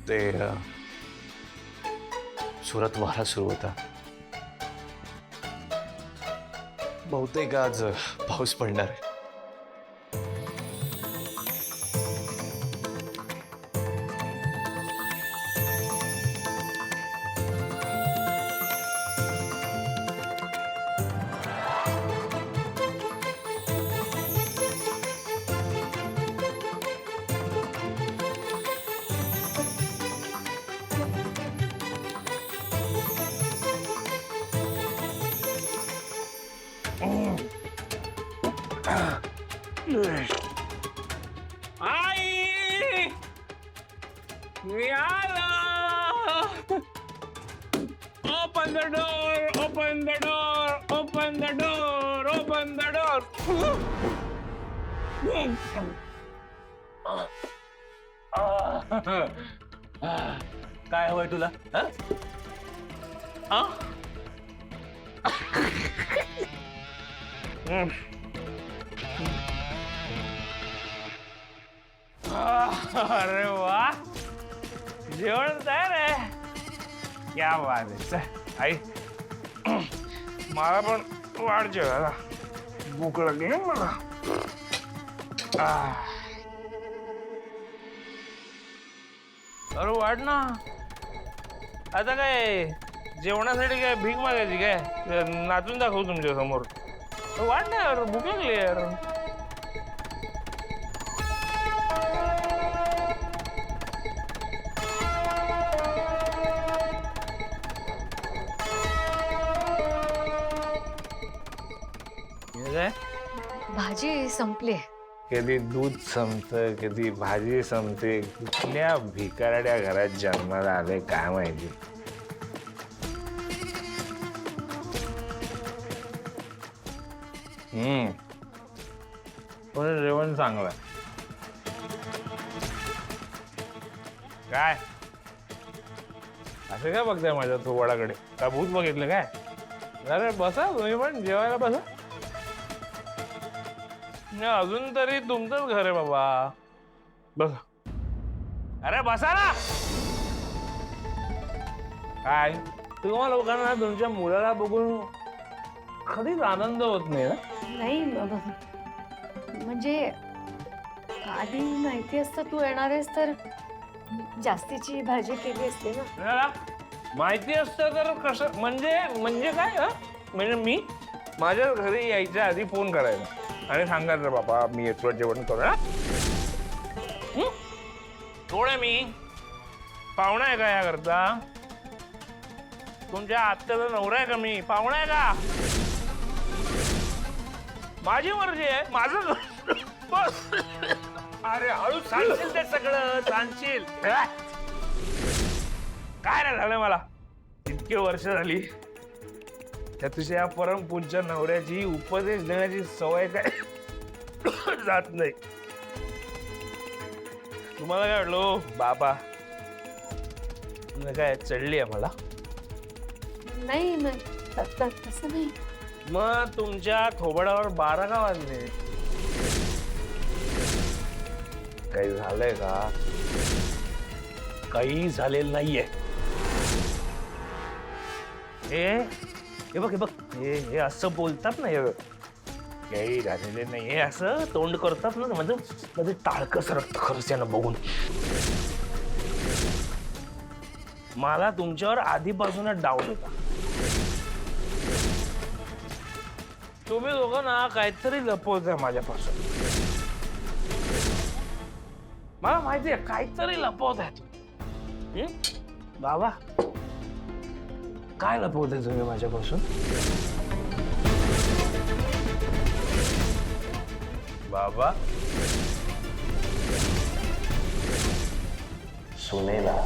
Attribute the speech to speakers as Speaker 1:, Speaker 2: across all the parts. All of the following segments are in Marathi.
Speaker 1: ते सुरत वारा सुरू होता. बहुतेक आज पाऊस पडणार आहे.
Speaker 2: आई मी आलो. Open the door, open the door, open the door, open the door. काय हवंय तुला? अरे वा, जेवण तयार आहे. क्या बात आहे. चल आई, मला पण वाढ जेवायला. भूक लागली मला. अरे वाढ ना. आता काय जेवणासाठी काय भीक मागायची काय? नाचून दाखवू तुमच्या समोर. वाढ ना यार, भूक लागली यार.
Speaker 3: भाजी संपली.
Speaker 2: कधी दूध संपतं, कधी भाजी संपते. कुठल्या भिकारड्या घरात जन्माला आले काय माहिती. पण जेवण चांगलं. काय असं काय बघताय माझ्या थोबाडाकडे? का भूत बघितलं काय? अरे बसा तुम्ही पण जेवायला बसा. अजून तरी तुमचंच घर आहे बाबा. बसा. अरे बसा ना. काय तुम्हा लोकांना तुमच्या मुलाला बघून कधीच आनंद होत नाही ना?
Speaker 3: नाही म्हणजे आधी माहिती असतं तू येणार आहेस तर जास्तीची भाजी केली असते ना.
Speaker 2: माहिती असतं तर कसं म्हणजे काय? म्हणजे मी माझ्या घरी यायच्या आधी फोन करायचा आणि सांगायचं बाबा मी येतो जेवण करू. थोडं मी पाहुणा आहे का या करता? तुमच्या आत्याचा नवरा आहे का? मी पाहुणा आहे का? माझी मर्जी आहे, माझं. अरे हळू सांगशील ते सगळं सांगशील. काय नाही झालं मला. इतकी वर्ष झाली त्या तुझ्या परमपूज्य नवऱ्याची उपदेश देण्याची सवय काय जात नाही. तुम्हाला काय वाटलं बाबा काय चढली आहे मला?
Speaker 3: नाही तसं नाही.
Speaker 2: मग तुमच्या थोबडावर 12 का वाजले? काही झालंय का? काही झालेलं नाहीये. हे बघ हे असं बोलतात ना. काही झालेले नाही हे असं तोंड करतात ना. म्हणजे टाळकं सरकतं खरंच यानं बघून. मला तुमच्यावर आधीपासूनच डाऊट होता. तुम्ही दोघं ना काहीतरी लपवताय माझ्यापासून. मला माहितीये काहीतरी लपवताय. बाबा काय लपवताय तुम्ही माझ्यापासून? बाबा सुनेला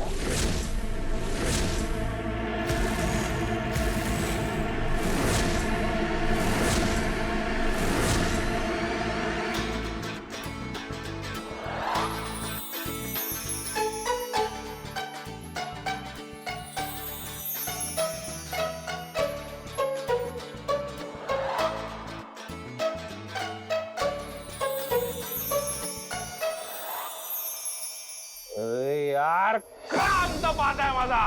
Speaker 2: यार का आमचा पाहत आहे माझा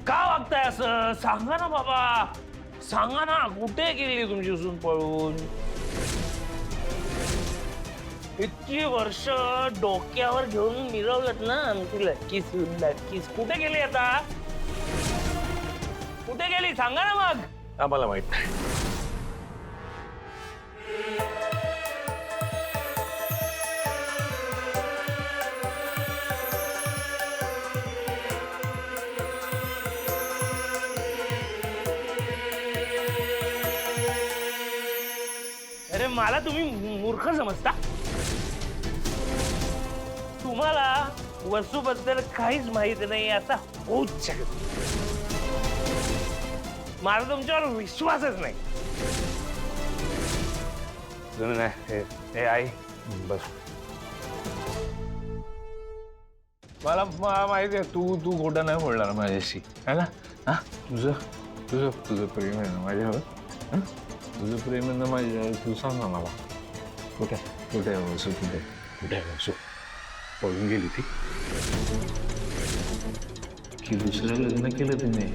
Speaker 2: का वागताय असं सांगा ना बाबा सांगा ना कुठे गेली तुमची सून पळून इतकी वर्ष डोक्यावर घेऊन मिरवलत ना आमची लटकी सून लटकीस कुठे गेली आता कुठे गेली सांगा ना मग
Speaker 1: आम्हाला माहित नाही.
Speaker 2: अरे मला तुम्ही मूर्ख समजता तुम्हाला वसूबद्दल काहीच माहित नाही आता होऊच शकत माझा तुमच्यावर विश्वासच नाही
Speaker 1: हे आई बस. मला माहिती आहे तू खोटं नाही बोलणार माझ्याशी है ना. हा तुझं तुझं तुझं प्रेम आहे ना माझ्यावर. हा तुझं प्रेम आहे ना माझ्यावर तू सांग ना मला कुठे कुठे आहे वसू कुठे कुठे आहे वसू पळून गेली ती की दुसरं लग्न केलं तिने.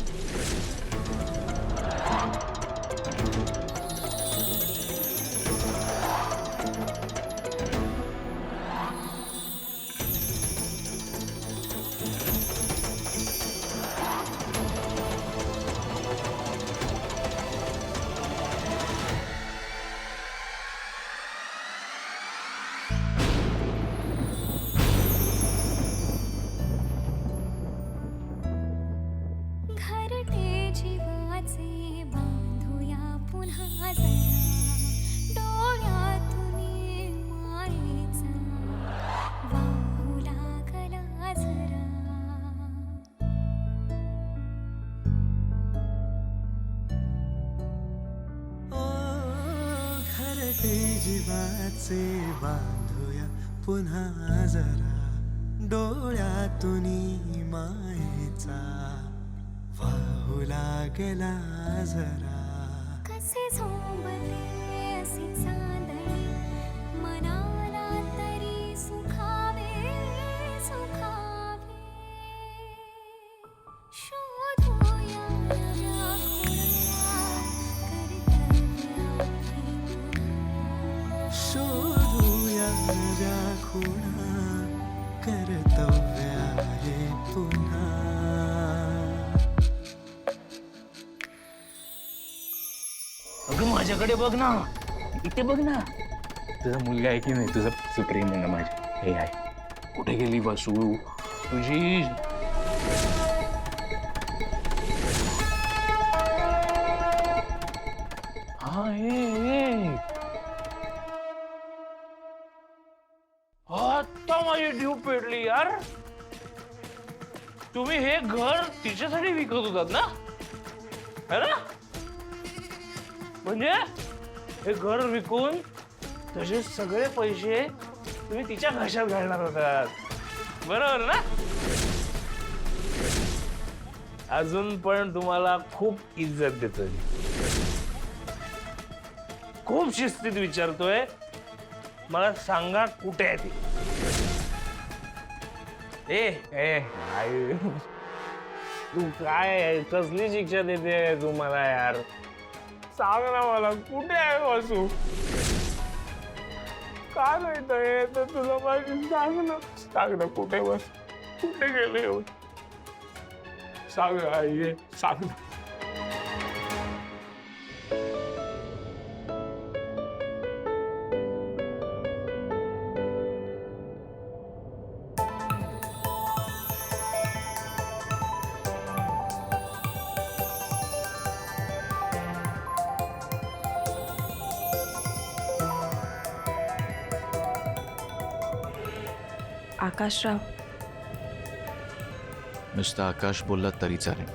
Speaker 4: जीवाचे बांधूया पुन्हा जरा डोळ्यातून मायेचा वाहू लागला जरा
Speaker 5: कसे झोंबले असे चांदणे मनाला तरी सुखावे सुखावे शोधूया नव्या
Speaker 4: शोधूया नव्या खुणा कर्तव्य आहे पुन्हा.
Speaker 2: अगं माझ्याकडे बघ ना इथे बघ ना
Speaker 1: तुझा मुलगा आहे की नाही तुझं प्रेम आहे ना माझ्या. हे आहे कुठे गेली वसू तुझी. हा
Speaker 2: आता माझी ड्यू पेटली यार तुम्ही हे घर तिच्यासाठी विकत होतात ना है ना म्हणजे हे घर विकून तसे सगळे पैसे तुम्ही तिच्या घशात घालणार होतात बरोबर ना अजून पण तुम्हाला खूप इज्जत देतोय खूप शिस्तीत विचारतोय मला सांगा कुठे आहे ती ए आई तू काय कसली शिक्षा देते तू मला यार सांग ना मला कुठे आहे वासू का नाही तर तुला माझी सांग ना कुठे बस कुठे गेले सांग आई सांग ना
Speaker 6: आकाशराव
Speaker 1: नुसतं आकाश बोलला तरी चालेल.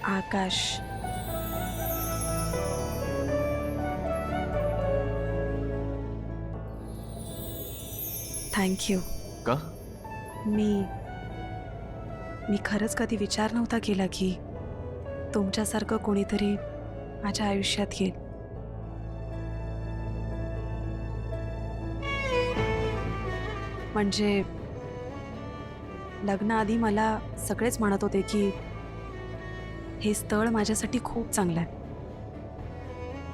Speaker 6: आकाश थँक्यू.
Speaker 1: का
Speaker 6: मी खरंच कधी विचार नव्हता केला की तुमच्यासारखं कोणीतरी माझ्या आयुष्यात येईल. म्हणजे लग्नाआधी मला सगळेच म्हणत होते की हे स्थळ माझ्यासाठी खूप चांगलं आहे.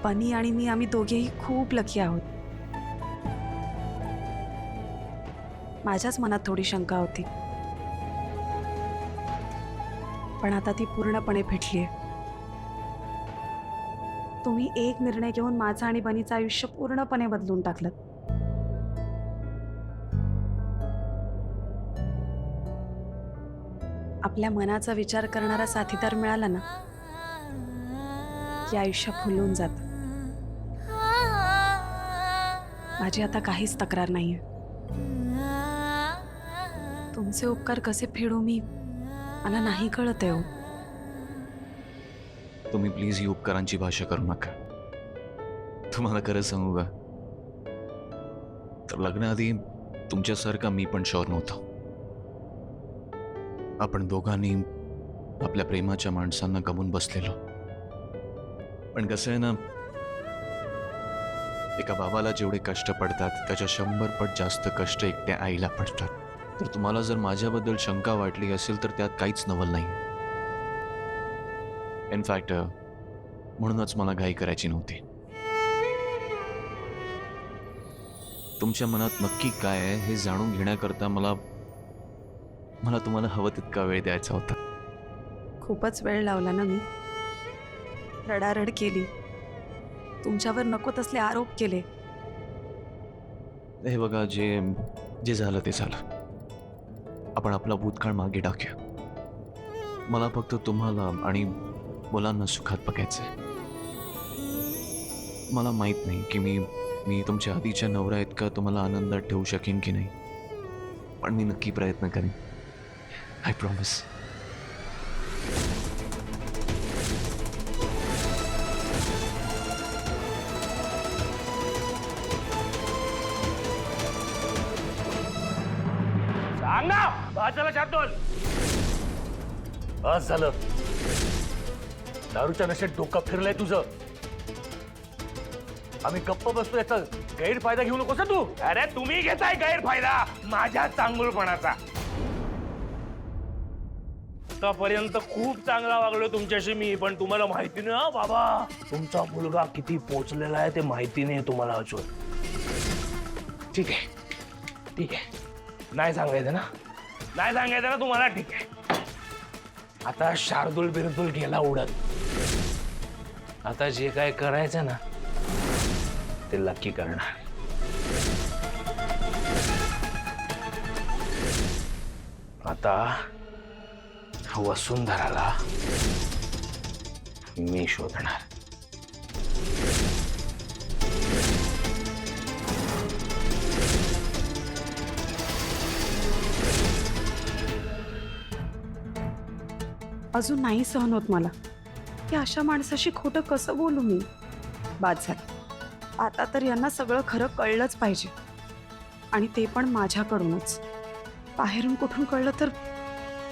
Speaker 6: बनी आणि मी आम्ही दोघेही खूप लकी आहोत. माझ्याच मनात थोडी शंका होती, पण आता ती पूर्णपणे फिटलीये. तुम्ही एक निर्णय घेऊन माझं आणि बनीचं आयुष्य पूर्णपणे बदलून टाकलं. आपल्या मनाचा विचार करणारा साथीदार मिळाला ना की आयुष्य फुलून जात. माझी आता काहीच तक्रार नाहीये. तुमचे उपकार कसे फेडू मी मला नाही कळत आहे.
Speaker 7: तुम्ही प्लीज ही उपकारांची भाषा करू नका. तुम्हाला खरं सांगू का, तर लग्नाआधी तुमच्यासारखा मी पण शुअर नव्हतो. आपण दोघांनी आपल्या प्रेमाच्या माणसांना गमून बसलेलो. पण कसं आहे ना, एका बाबाला जेवढे कष्ट पडतात त्याच्या 100 पट जास्त कष्ट एकट्या आईला पडतात. तर तुम्हाला जर माझ्याबद्दल शंका वाटली असेल तर त्यात काहीच नवल नाही. इनफॅक्ट म्हणूनच मला घाई करायची नव्हती. तुमच्या मनात नक्की काय आहे हे जाणून घेण्याकरता मला तुम्हाला हवं तितका वेळ द्यायचा होता.
Speaker 6: खूपच वेळ लावला ना मी. रडारड केली, तुमच्यावर नको तसले आरोप केले.
Speaker 7: हे बघा, जे झालं ते झालं. आपण आपला भूतकाळ मागे टाकूया. मला फक्त तुम्हाला आणि मुलांना सुखात बघायचंय. मला माहित नाही की मी तुमच्या आधीच्या नवरा इतका तुम्हाला आनंदात ठेवू शकेन की नाही, पण मी नक्की प्रयत्न करेन. I promise.
Speaker 2: सांग ना, भाच्याला शार्दूल. बस झालं. दारूच्या नशेत डोकं फिरलंय तुझं. आम्ही गप्प बसतो याचा गैरफायदा घेऊ नकोस तू. अरे तुम्ही घेताय गैरफायदा माझ्या चांगुलपणाचा. आतापर्यंत खूप चांगला वागलो तुमच्याशी मी, पण तुम्हाला माहिती नाही हा बाबा, तुमचा मुलगा किती पोचलेला आहे ते माहिती नाही तुम्हाला अजून. ठीक आहे, नाही सांगायचं ना तुम्हाला. ठीक आहे, आता शार्दूल बिरदूल गेला उडत. आता जे काय करायचं ना ते लकी करणार. आता वसुंधराला मी शोधणार.
Speaker 6: अजून नाही सहन होत मला की अशा माणसाशी खोटं कसं बोलू मी. बाद झालं. आता तर यांना सगळं खरं कळलंच पाहिजे, आणि ते पण माझ्याकडूनच. बाहेरून कुठून कळलं तर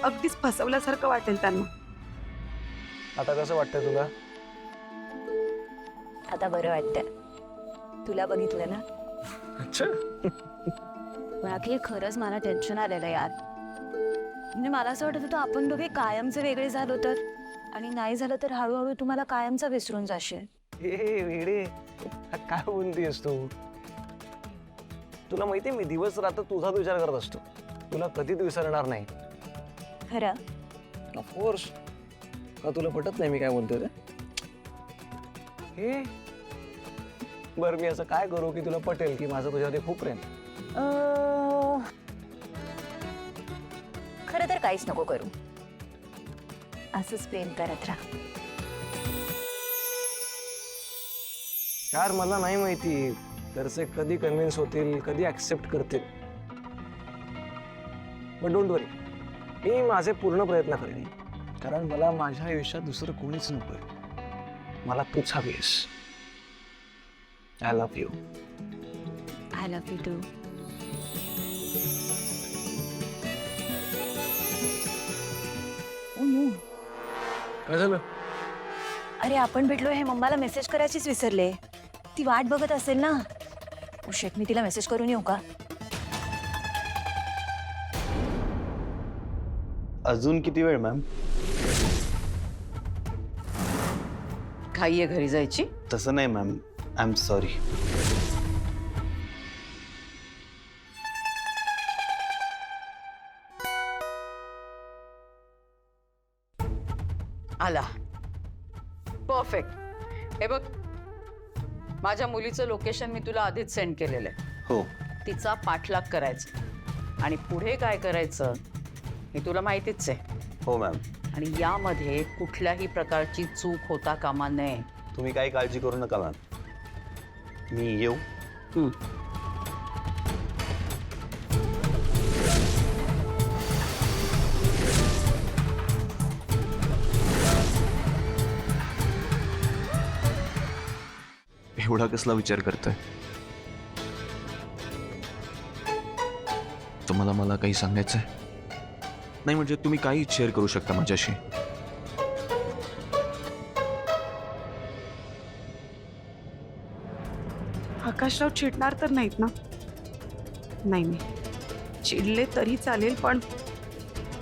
Speaker 6: अगदीच फसवल्यासारखं वाटेल त्यांना.
Speaker 2: आता कसं वाटतंय तुला?
Speaker 3: आता बरं वाटतंय. तुला बघितलं ना.
Speaker 2: अच्छा.
Speaker 3: पण अखेर खरंच मला टेन्शन आलेलं यार. म्हणजे मला असं वाटत होतं आपण दोघे कायमचे वेगळे झालो तर, आणि नाही झालं तर हळूहळू तुम्हाला कायमचा विसरून जाशील.
Speaker 8: हे वेडे, काय बोलतेस तू? तुला माहितीये मी दिवस रात्र तुझाच विचार करत असतो. तुला कधीच विसरणार नाही.
Speaker 3: खरं?
Speaker 8: ऑफकोर्स. का तुला पटत नाही मी काय बोलतोय ते? हे बरं, मी असं काय करू की तुला पटेल की माझं तुझ्यावरती खूप प्रेम?
Speaker 3: खरं तर काहीच नको करू. असंच प्रेम करत राहा.
Speaker 8: यार मला नाही माहिती घरचे कधी कन्व्हिन्स होतील, कधी ऍक्सेप्ट करतील. पण डोंट वरी, मी माझे पूर्ण प्रयत्न करेन. कारण मला माझ्या आयुष्यात दुसरं कोणीच नकोय. मला तूच हवीस. I love you.
Speaker 3: I love you too.
Speaker 8: काय झालं?
Speaker 3: अरे आपण भेटलो हे मम्माला मेसेज करायचीच विसरले. ती वाट बघत असेल ना. उशेट मी तिला मेसेज करून येऊ का?
Speaker 8: अजून किती वेळ मॅम?
Speaker 9: घाई आहे घरी जायची.
Speaker 8: तसं नाही मॅम, आय एम सॉरी.
Speaker 9: आला परफेक्ट. हे बघ, माझ्या मुलीचं लोकेशन मी तुला आधीच सेंड केलेलं आहे.
Speaker 8: हो.
Speaker 9: तिचा पाठलाग करायचा आणि पुढे काय करायचं हे तुला माहितीच आहे.
Speaker 8: हो मॅम.
Speaker 9: आणि यामध्ये कुठल्याही प्रकारची चूक होता कामा नये.
Speaker 8: तुम्ही काही काळजी करू नका मॅम. मी येऊ?
Speaker 7: एवढा कसला विचार करताय? तुम्हाला मला काही सांगायचंय? नाही म्हणजे तुम्ही काही शेअर करू शकता माझ्याशी.
Speaker 6: आकाशराव चिडणार तर नाहीत ना? नाही नाही, चिडले तरी चालेल, पण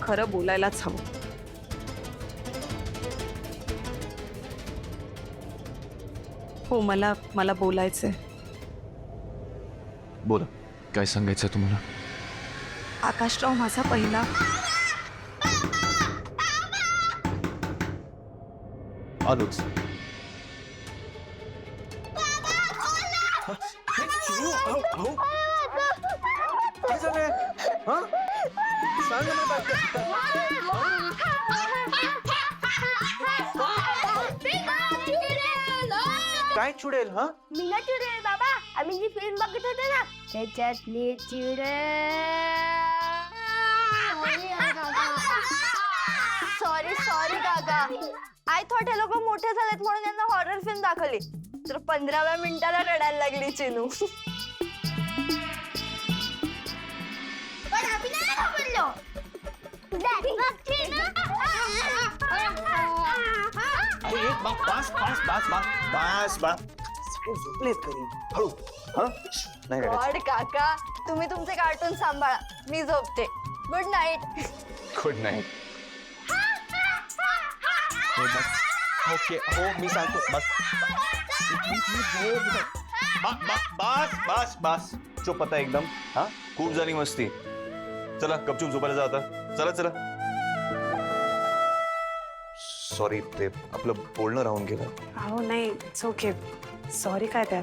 Speaker 6: खरं बोलायलाच हवं. हो, मला बोलायचंय.
Speaker 7: बोला, काय सांगायचंय तुम्हाला?
Speaker 6: आकाशराव माझा पहिला
Speaker 7: आलोच.
Speaker 8: काय चुडेल? हा,
Speaker 5: मी ना चिडेल बाबा. आम्ही जी फिल्म बघत होतो ना त्याच्यातली
Speaker 3: सॉरी काका. आय थॉट हे लोक मोठे झालेत म्हणून यांना हॉरर फिल्म दाखवली, तर 15व्या मिनिटाला रडायला लागली चिनू.
Speaker 5: पण आम्ही नाही घाबरलो.
Speaker 8: हळू. हा, नाही रडायचं.
Speaker 3: गॉड काका, तुम्ही तुमचे कार्टून सांभाळा, मी झोपते. Good night.
Speaker 8: Good night. Okay, हो मी सांगतो. बस बस बस बस. चुप आता एकदम. हा, खूप झाली मस्ती. चला गपचूप झोपायला जा आता. चला चला. सॉरी, ते आपलं बोलणं राहून गेलं.
Speaker 6: अहो नाही, इट्स ओके. सॉरी काय त्यात.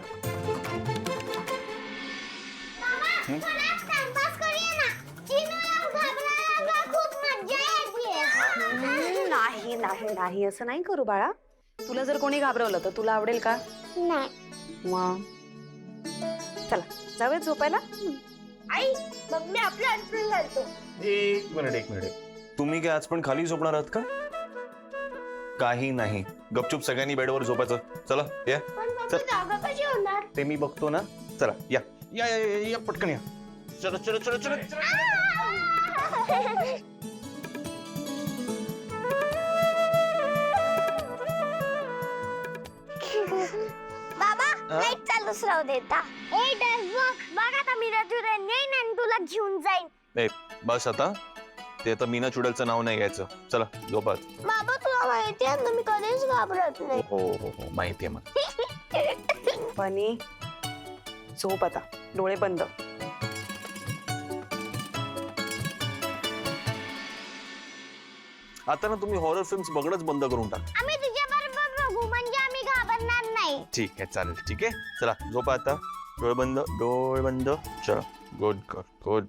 Speaker 6: नाही नाही नाही, असं नाही करू बाळा. तुला जर कोणी घाबरवलं तर तुला आवडेल का?
Speaker 5: नाही.
Speaker 6: मग चला जाऊया झोपायला.
Speaker 5: आई, मग मी आपलं अंथरूण घालतो.
Speaker 8: एक मिनिट. तुम्ही काय आज पण खाली झोपणार आहात का? काही नाही, गपचूप सगळ्यांनी बेडवर झोपायचं. चला या.
Speaker 5: पण मग जागा कशी होणार?
Speaker 8: ते मी बघतो ना. चला या या या, या, या पटकन या. चला चला चला चला.
Speaker 5: बाबा, लाईट चालूच राहू देता. ए डस बघ आता मी रजुरे नेईन आणि तुला घेऊन जाईन.
Speaker 8: ए बस आता. ते आता मीना चुडेलचं नाव नाही घ्यायचं. चला झोपात.
Speaker 5: बाबा तुला माहिती आहे ना मी कधीच घाबरत नाही.
Speaker 8: हो हो हो, माहिती आहे मला.
Speaker 6: बनी, झोप आता, डोळे बंद.
Speaker 8: आता ना तुम्ही हॉरर फिल्म्स बघणंच बंद करून टाक.
Speaker 5: आम्ही तुझ्या बरोबर बघू म्हणजे आम्ही घाबरणार नाही.
Speaker 8: ठीक आहे, चालेल. ठीक आहे, चला झोपा आता. डोळे बंद. चला. Good good good.